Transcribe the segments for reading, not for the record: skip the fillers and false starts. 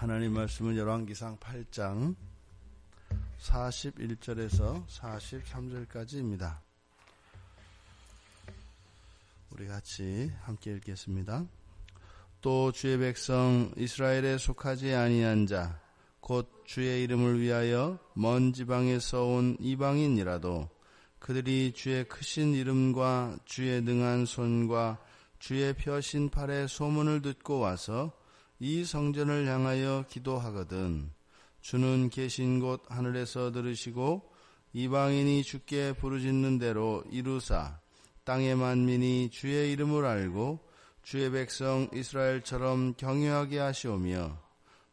하나님 말씀은 열왕기상 8장 41절에서 43절까지입니다. 우리 같이 함께 읽겠습니다. 또 주의 백성 이스라엘에 속하지 아니한 자 곧 주의 이름을 위하여 먼 지방에서 온 이방인이라도 그들이 주의 크신 이름과 주의 능한 손과 주의 펴신 팔의 소문을 듣고 와서 이 성전을 향하여 기도하거든 주는 계신 곳 하늘에서 들으시고 이방인이 주께 부르짖는 대로 이루사 땅의 만민이 주의 이름을 알고 주의 백성 이스라엘처럼 경외하게 하시오며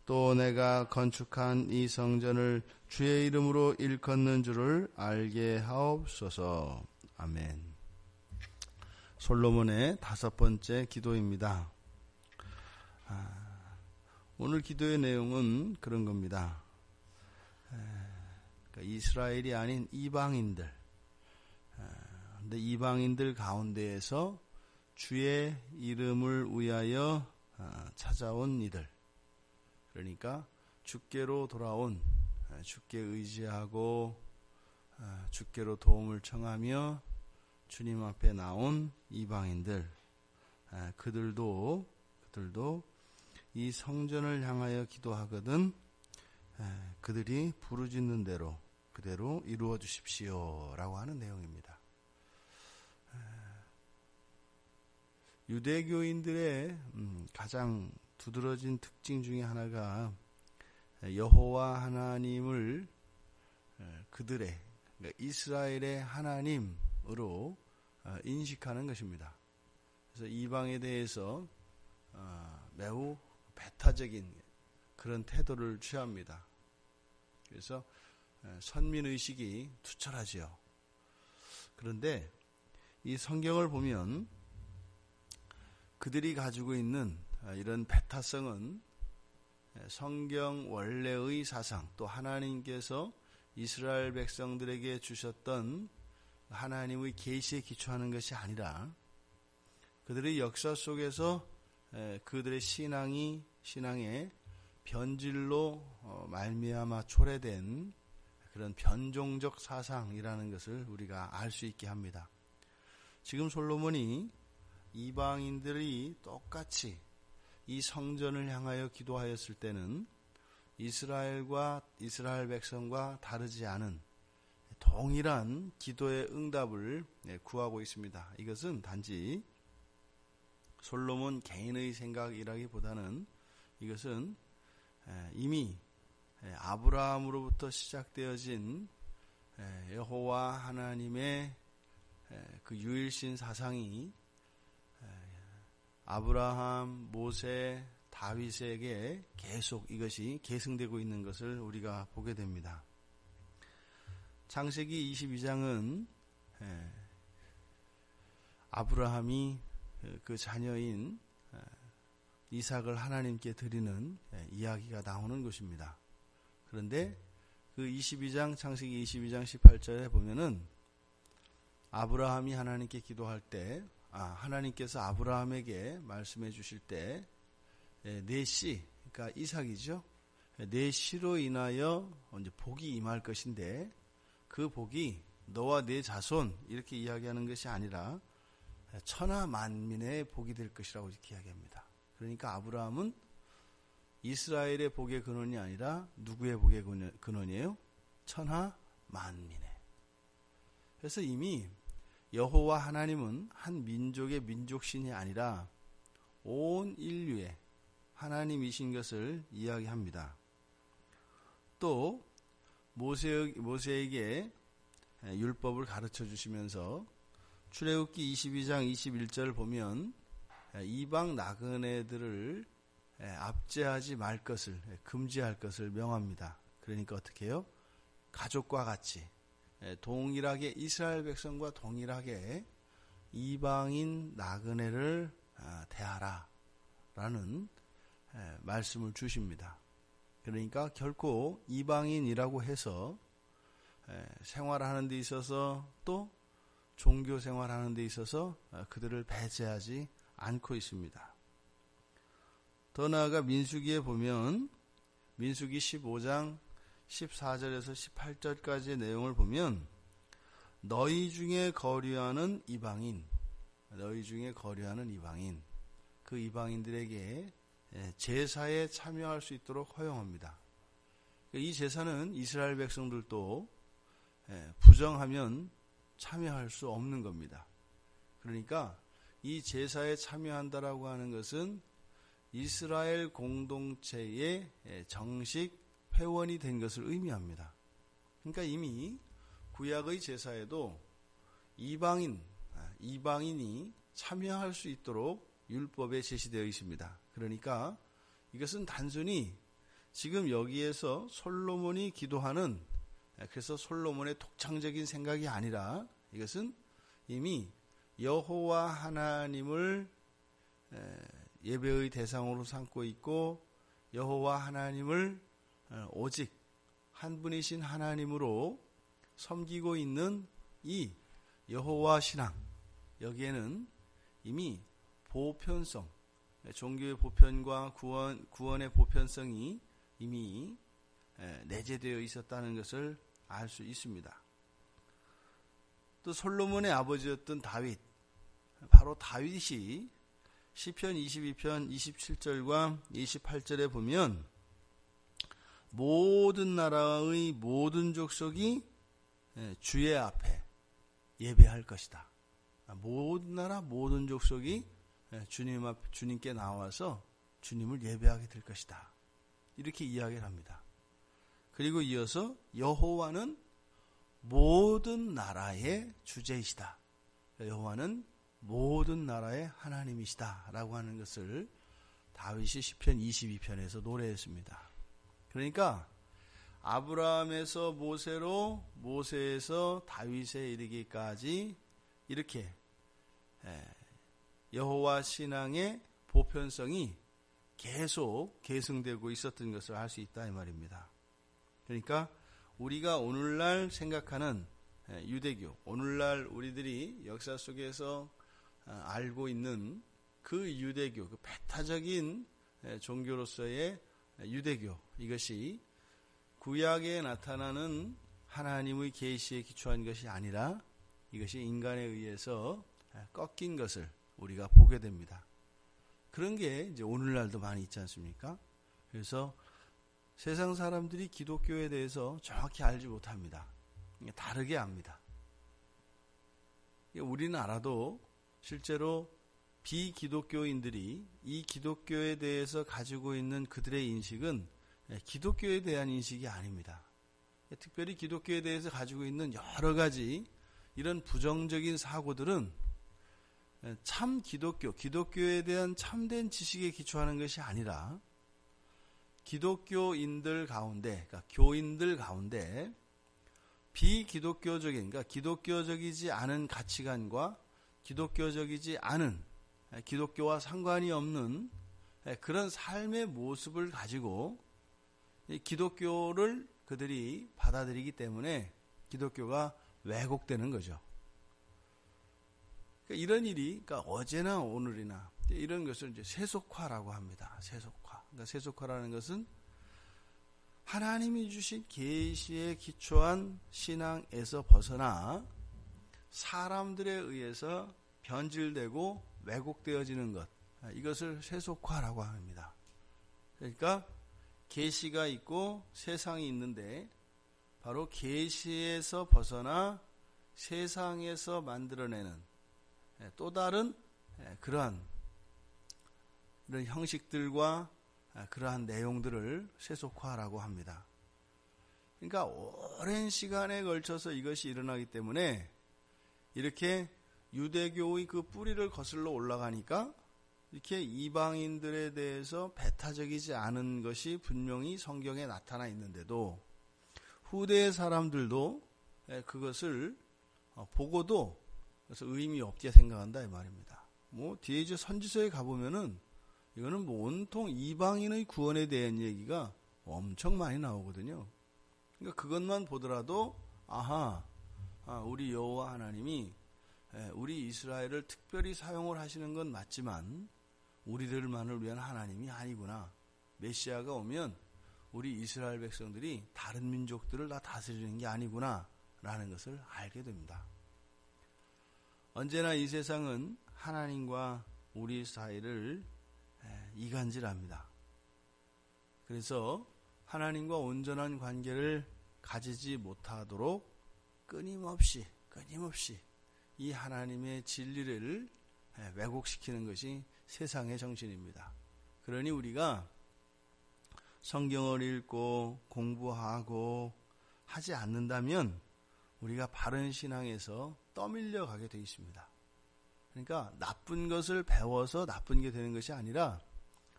또 내가 건축한 이 성전을 주의 이름으로 일컫는 줄을 알게 하옵소서. 아멘. 솔로몬의 5번째 기도입니다. 오늘 기도의 내용은 그런 겁니다. 이스라엘이 아닌 이방인들, 근데 이방인들 가운데에서 주의 이름을 위하여 찾아온 이들, 그러니까 주께로 돌아온, 주께 의지하고 주께로 도움을 청하며 주님 앞에 나온 이방인들, 그들도 이 성전을 향하여 기도하거든 그들이 부르짖는 대로 그대로 이루어 주십시오 라고 하는 내용입니다. 유대교인들의 가장 두드러진 특징 중에 하나가 여호와 하나님을 그들의, 그러니까 이스라엘의 하나님으로 인식하는 것입니다. 그래서 이방에 대해서 매우 배타적인 그런 태도를 취합니다. 그래서 선민의식이 투철하지요. 그런데 이 성경을 보면 그들이 가지고 있는 이런 배타성은 성경 원래의 사상, 또 하나님께서 이스라엘 백성들에게 주셨던 하나님의 계시에 기초하는 것이 아니라 그들의 역사 속에서 그들의 신앙의 변질로 말미암아 초래된 그런 변종적 사상이라는 것을 우리가 알 수 있게 합니다. 지금 솔로몬이 이방인들이 똑같이 이 성전을 향하여 기도하였을 때는 이스라엘 백성과 다르지 않은 동일한 기도의 응답을 구하고 있습니다. 이것은 단지 솔로몬 개인의 생각이라기보다는 이것은 이미 아브라함으로부터 시작되어진 여호와 하나님의 그 유일신 사상이 아브라함, 모세, 다윗에게 계속 이것이 계승되고 있는 것을 우리가 보게 됩니다. 창세기 22장은 아브라함이 그 자녀인 이삭을 하나님께 드리는 이야기가 나오는 것입니다. 그런데 그 22장, 창세기 22장 18절에 보면은 아브라함이 하나님께 기도할 때, 하나님께서 아브라함에게 말씀해 주실 때, 내 씨, 그러니까 이삭이죠. 내 씨로 인하여 이제 복이 임할 것인데, 그 복이 너와 내 자손, 이렇게 이야기하는 것이 아니라, 천하 만민의 복이 될 것이라고 이렇게 이야기합니다. 그러니까 아브라함은 이스라엘의 복의 근원이 아니라 누구의 복의 근원이에요? 천하 만민의. 그래서 이미 여호와 하나님은 한 민족의 민족신이 아니라 온 인류의 하나님이신 것을 이야기합니다. 또 모세에게 율법을 가르쳐 주시면서 출애굽기 22장 21절을 보면 이방 나그네들을 압제하지 말 것을, 금지할 것을 명합니다. 그러니까 어떻게 해요? 가족과 같이 동일하게 이스라엘 백성과 동일하게 이방인 나그네를 대하라 라는 말씀을 주십니다. 그러니까 결코 이방인이라고 해서 생활하는 데 있어서 또 종교 생활하는 데 있어서 그들을 배제하지 않고 있습니다. 더 나아가 민수기에 보면 민수기 15장 14절에서 18절까지의 내용을 보면 너희 중에 거류하는 이방인, 그 이방인들에게 제사에 참여할 수 있도록 허용합니다. 이 제사는 이스라엘 백성들도 부정하면 참여할 수 없는 겁니다. 그러니까 이 제사에 참여한다라고 하는 것은 이스라엘 공동체의 정식 회원이 된 것을 의미합니다. 그러니까 이미 구약의 제사에도 이방인이 참여할 수 있도록 율법에 제시되어 있습니다. 그러니까 이것은 단순히 지금 여기에서 솔로몬이 기도하는, 그래서 솔로몬의 독창적인 생각이 아니라 이것은 이미 여호와 하나님을 예배의 대상으로 삼고 있고 여호와 하나님을 오직 한 분이신 하나님으로 섬기고 있는 이 여호와 신앙, 여기에는 이미 보편성, 종교의 보편과 구원의 보편성이 이미 내재되어 있었다는 것을 알 수 있습니다. 또 솔로몬의 아버지였던 다윗, 바로 다윗이 시편 22편 27절과 28절에 보면 모든 나라의 모든 족속이 주의 앞에 예배할 것이다. 모든 나라 모든 족속이 주님께 나와서 주님을 예배하게 될 것이다. 이렇게 이야기를 합니다. 그리고 이어서 여호와는 모든 나라의 주제이시다. 여호와는 모든 나라의 하나님이시다 라고 하는 것을 다윗이 시편 22편에서 노래했습니다. 그러니까 아브라함에서 모세로, 모세에서 다윗에 이르기까지 이렇게 여호와 신앙의 보편성이 계속 계승되고 있었던 것을 알 수 있다 이 말입니다. 그러니까 우리가 오늘날 생각하는 유대교, 오늘날 우리들이 역사 속에서 알고 있는 그 유대교, 그 배타적인 종교로서의 유대교, 이것이 구약에 나타나는 하나님의 계시에 기초한 것이 아니라 이것이 인간에 의해서 꺾인 것을 우리가 보게 됩니다. 그런 게 이제 오늘날도 많이 있지 않습니까? 그래서 세상 사람들이 기독교에 대해서 정확히 알지 못합니다. 다르게 압니다. 우리는 알아도 실제로 비기독교인들이 이 기독교에 대해서 가지고 있는 그들의 인식은 기독교에 대한 인식이 아닙니다. 특별히 기독교에 대해서 가지고 있는 여러 가지 이런 부정적인 사고들은 참 기독교에 대한 참된 지식에 기초하는 것이 아니라 기독교인들 가운데, 그러니까 교인들 가운데 비기독교적인, 그러니까 기독교적이지 않은 가치관과 기독교적이지 않은, 기독교와 상관이 없는 그런 삶의 모습을 가지고 기독교를 그들이 받아들이기 때문에 기독교가 왜곡되는 거죠. 그러니까 이런 일이, 그러니까 어제나 오늘이나 이런 것을 이제 세속화라고 합니다. 세속화. 그러니까 세속화라는 것은 하나님이 주신 계시에 기초한 신앙에서 벗어나 사람들에 의해서 변질되고 왜곡되어지는 것, 이것을 세속화라고 합니다. 그러니까 계시가 있고 세상이 있는데 바로 계시에서 벗어나 세상에서 만들어내는 또 다른 그러한 이런 형식들과 그러한 내용들을 세속화라고 합니다. 그러니까 오랜 시간에 걸쳐서 이것이 일어나기 때문에 이렇게 유대교의 그 뿌리를 거슬러 올라가니까 이렇게 이방인들에 대해서 배타적이지 않은 것이 분명히 성경에 나타나 있는데도 후대의 사람들도 그것을 보고도 그래서 의미 없게 생각한다 이 말입니다. 뒤에 이제 선지서에 가보면은 이거는 온통 이방인의 구원에 대한 얘기가 엄청 많이 나오거든요. 그러니까 그것만 보더라도 우리 여호와 하나님이 우리 이스라엘을 특별히 사용을 하시는 건 맞지만 우리들만을 위한 하나님이 아니구나. 메시아가 오면 우리 이스라엘 백성들이 다른 민족들을 다 다스리는 게 아니구나 라는 것을 알게 됩니다. 언제나 이 세상은 하나님과 우리 사이를 이간질합니다. 그래서 하나님과 온전한 관계를 가지지 못하도록 끊임없이 이 하나님의 진리를 왜곡시키는 것이 세상의 정신입니다. 그러니 우리가 성경을 읽고 공부하고 하지 않는다면 우리가 바른 신앙에서 떠밀려 가게 되어 있습니다. 그러니까 나쁜 것을 배워서 나쁜 게 되는 것이 아니라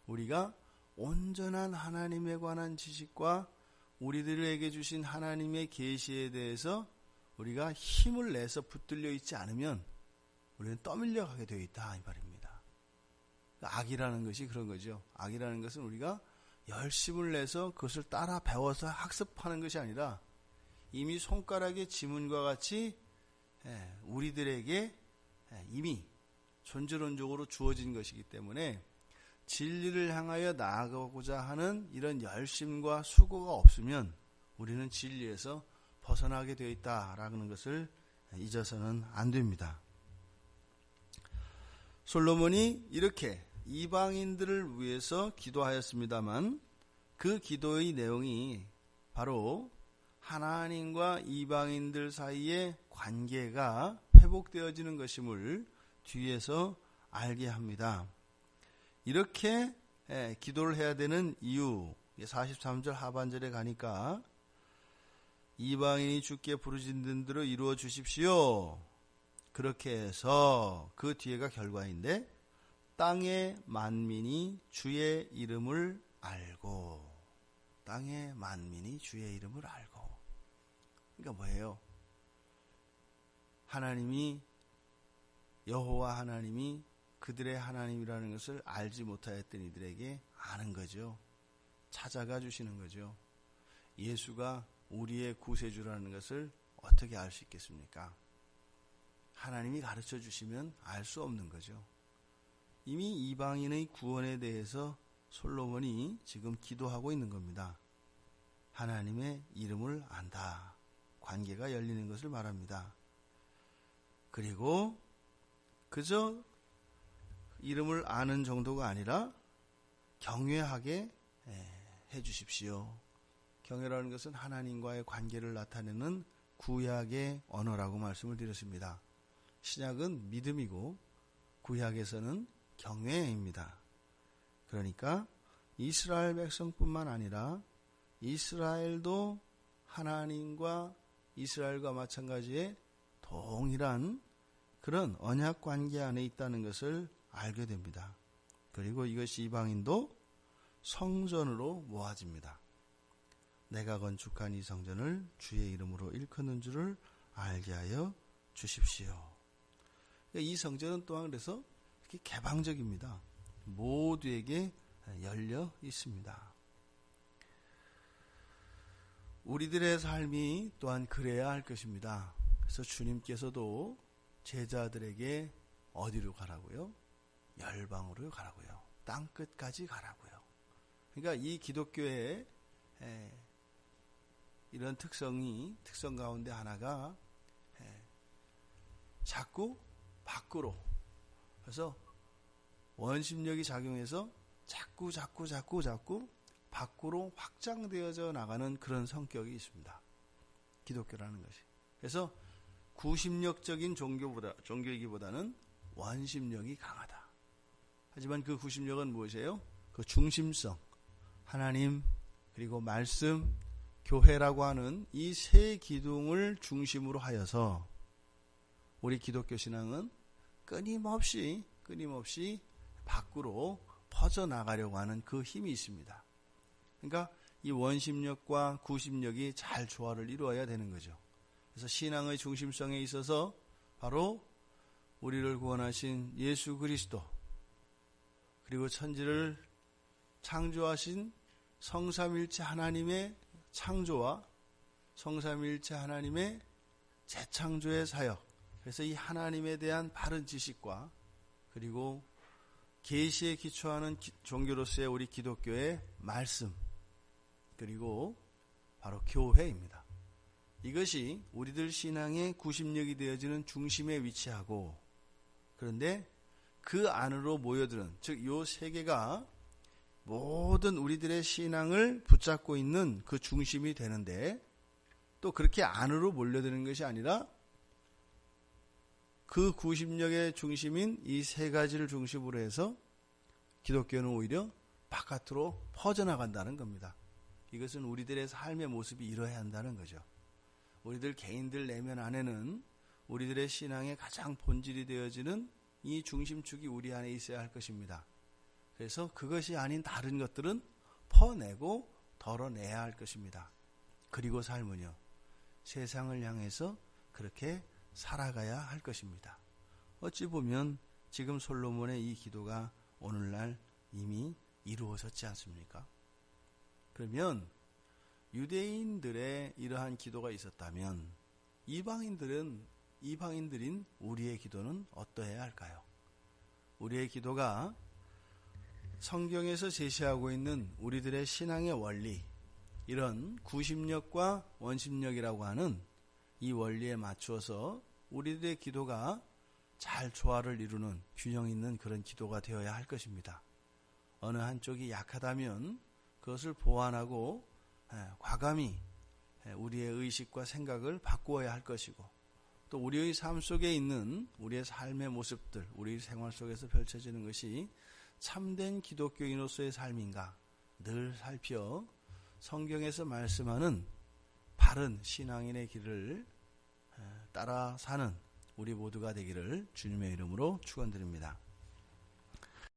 우리가 온전한 하나님에 관한 지식과 우리들에게 주신 하나님의 계시에 대해서 우리가 힘을 내서 붙들려 있지 않으면 우리는 떠밀려 가게 되어 있다 이 말입니다. 악이라는 것이 그런 거죠. 악이라는 것은 우리가 열심을 내서 그것을 따라 배워서 학습하는 것이 아니라 이미 손가락의 지문과 같이 우리들에게 이미 존재론적으로 주어진 것이기 때문에 진리를 향하여 나아가고자 하는 이런 열심과 수고가 없으면 우리는 진리에서 벗어나게 되어 있다라는 것을 잊어서는 안 됩니다. 솔로몬이 이렇게 이방인들을 위해서 기도하였습니다만 그 기도의 내용이 바로 하나님과 이방인들 사이의 관계가 회복되어지는 것임을 뒤에서 알게 합니다. 이렇게 기도를 해야 되는 이유 43절 하반절에 가니까 이방인이 주께 부르짖는 대로 이루어 주십시오. 그렇게 해서 그 뒤에가 결과인데 땅의 만민이 주의 이름을 알고 땅의 만민이 주의 이름을 알고 그러니까 뭐예요? 하나님이 여호와 하나님이 그들의 하나님이라는 것을 알지 못하였던 이들에게 아는 거죠. 찾아가 주시는 거죠. 예수가 우리의 구세주라는 것을 어떻게 알 수 있겠습니까? 하나님이 가르쳐 주시면 알 수 없는 거죠. 이미 이방인의 구원에 대해서 솔로몬이 지금 기도하고 있는 겁니다. 하나님의 이름을 안다. 관계가 열리는 것을 말합니다. 그리고 그저 이름을 아는 정도가 아니라 경외하게 해 주십시오. 경외라는 것은 하나님과의 관계를 나타내는 구약의 언어라고 말씀을 드렸습니다. 신약은 믿음이고 구약에서는 경외입니다. 그러니까 이스라엘 백성뿐만 아니라 이스라엘도 하나님과 이스라엘과 마찬가지의 동일한 그런 언약 관계 안에 있다는 것을 알게 됩니다. 그리고 이것이 이방인도 성전으로 모아집니다. 내가 건축한 이 성전을 주의 이름으로 일컫는 줄을 알게 하여 주십시오. 이 성전은 또한 그래서 이렇게 개방적입니다. 모두에게 열려 있습니다. 우리들의 삶이 또한 그래야 할 것입니다. 그래서 주님께서도 제자들에게 어디로 가라고요? 열방으로 가라고요. 땅끝까지 가라고요. 그러니까 이 기독교의 이런 특성 가운데 하나가 자꾸 밖으로 그래서 원심력이 작용해서 자꾸 밖으로 확장되어져 나가는 그런 성격이 있습니다. 기독교라는 것이. 그래서 구심력적인 종교이기보다는 원심력이 강하다. 하지만 그 구심력은 무엇이에요? 그 중심성, 하나님, 그리고 말씀, 교회라고 하는 이 세 기둥을 중심으로 하여서 우리 기독교 신앙은 끊임없이 밖으로 퍼져나가려고 하는 그 힘이 있습니다. 그러니까 이 원심력과 구심력이 잘 조화를 이루어야 되는 거죠. 그래서 신앙의 중심성에 있어서 바로 우리를 구원하신 예수 그리스도 그리고 천지를 창조하신 성삼일체 하나님의 창조와 성삼일체 하나님의 재창조의 사역, 그래서 이 하나님에 대한 바른 지식과 그리고 계시에 기초하는 종교로서의 우리 기독교의 말씀, 그리고 바로 교회입니다. 이것이 우리들 신앙의 구심력이 되어지는 중심에 위치하고, 그런데 그 안으로 모여드는, 즉 요 세 개가 모든 우리들의 신앙을 붙잡고 있는 그 중심이 되는데, 또 그렇게 안으로 몰려드는 것이 아니라 그 구심력의 중심인 이 세 가지를 중심으로 해서 기독교는 오히려 바깥으로 퍼져나간다는 겁니다. 이것은 우리들의 삶의 모습이 이러해야 한다는 거죠. 우리들 개인들 내면 안에는 우리들의 신앙의 가장 본질이 되어지는 이 중심축이 우리 안에 있어야 할 것입니다. 그래서 그것이 아닌 다른 것들은 퍼내고 덜어내야 할 것입니다. 그리고 삶은요, 세상을 향해서 그렇게 살아가야 할 것입니다. 어찌 보면 지금 솔로몬의 이 기도가 오늘날 이미 이루어졌지 않습니까? 그러면 유대인들의 이러한 기도가 있었다면 이방인들인 우리의 기도는 어떠해야 할까요? 우리의 기도가 성경에서 제시하고 있는 우리들의 신앙의 원리, 이런 구심력과 원심력이라고 하는 이 원리에 맞추어서 우리들의 기도가 잘 조화를 이루는 균형 있는 그런 기도가 되어야 할 것입니다. 어느 한쪽이 약하다면 그것을 보완하고 과감히 우리의 의식과 생각을 바꾸어야 할 것이고, 또 우리의 삶 속에 있는 우리의 삶의 모습들, 우리 생활 속에서 펼쳐지는 것이 참된 기독교인으로서의 삶인가 늘 살펴 성경에서 말씀하는 바른 신앙인의 길을 따라 사는 우리 모두가 되기를 주님의 이름으로 축원드립니다.